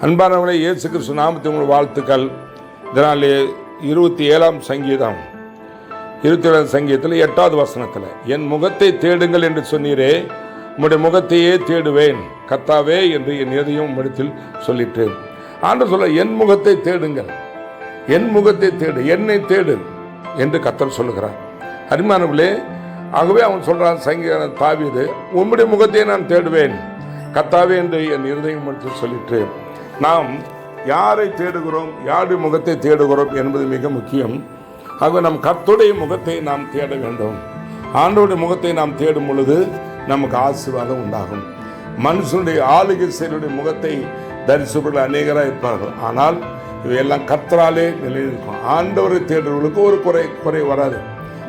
அன்பானவர்களே, இயேசு கிறிஸ்து நாமத்தில் உங்கள் வாழ்த்துக்கள். இதனாலே 27ஆம் சங்கீதம் 27ஆம் சங்கீதத்தில் 8வது வசனத்தில், என் முகத்தை தேடுங்கள் என்று சொன்னீரே, உம்முடைய முகத்தையே தேடுவேன் கர்த்தாவே என்று என் இதயம் உம்மிடத்தில் சொல்லிட்டு. ஆண்டவர் சொல்ல, என் முகத்தை தேடுங்கள், என் முகத்தை தேடு, என்னை தேடு என்று கர்த்தர் சொல்லுகிறார். அருமையானவர்களே, ஆகவே அவன் சொல்றான் சங்கீதம் தாவீது, உம்முடைய முகத்தையே நான் தேடுவேன் கர்த்தாவே என்று என் இருதயம் உம்மிடத்தில் சொல்லிட்டு. நாம் யாரை தேடுகிறோம், யாருடைய முகத்தை தேடுகிறோம் என்பது மிக முக்கியம். ஆகவே நம் கர்த்தருடைய முகத்தை நாம் தேட வேண்டும். ஆண்டவருடைய முகத்தை நாம் தேடும் பொழுது நமக்கு ஆசீர்வாதம் உண்டாகும். மனுஷனுடைய ஆளுகை செயலுடைய முகத்தை தரிசிப்பவர்கள் அநேகராக இருப்பார்கள். ஆனால் இவையெல்லாம் கர்த்தராலே நிலைநிற்கும். ஆண்டவரை தேடுறவர்களுக்கு ஒரு குறை வராது.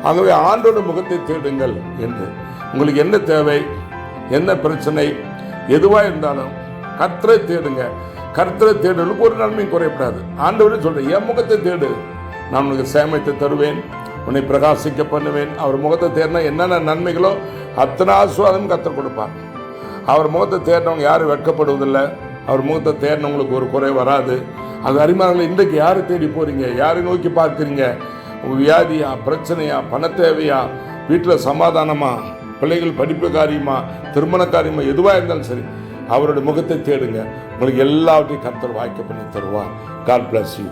ஆகவே ஆண்டவருடைய முகத்தை தேடுங்கள் என்று. உங்களுக்கு என்ன தேவை, என்ன பிரச்சனை, எதுவாக இருந்தாலும் கர்த்தரை தேடுங்க. கர்த்தரை தேடுவதற்கு ஒரு நன்மையும் குறைப்படாது. ஆண்டவரே சொல்றேன், என் முகத்தை தேடு, நான் உனக்கு சேமத்தை தருவேன், உன்னை பிரகாசிக்க பண்ணுவேன். அவர் முகத்தை தேடினா என்னென்ன நன்மைகளோ அத்தனை ஆசீர்வாதம் கர்த்தர் கொடுப்பார். அவர் முகத்தை தேடினவங்க யாரும் வெட்கப்படுவதில்லை. அவர் முகத்தை தேடினவங்களுக்கு ஒரு குறை வராது. அது அருமையானவர்களே, இன்றைக்கு யாரை தேடி போறீங்க, யாரை நோக்கி பார்க்குறீங்க? வியாதியா, பிரச்சனையா, பண தேவையா, வீட்டில் சமாதானமா, பிள்ளைகள் படிப்பு காரியமா, திருமண காரியமா, எதுவாக இருந்தாலும் சரி, அவருடைய முகத்தை தேடுங்க. உங்களுக்கு எல்லாவற்றையும் கர்த்தர் வாய்க்க பண்ணி தருவார். God bless you.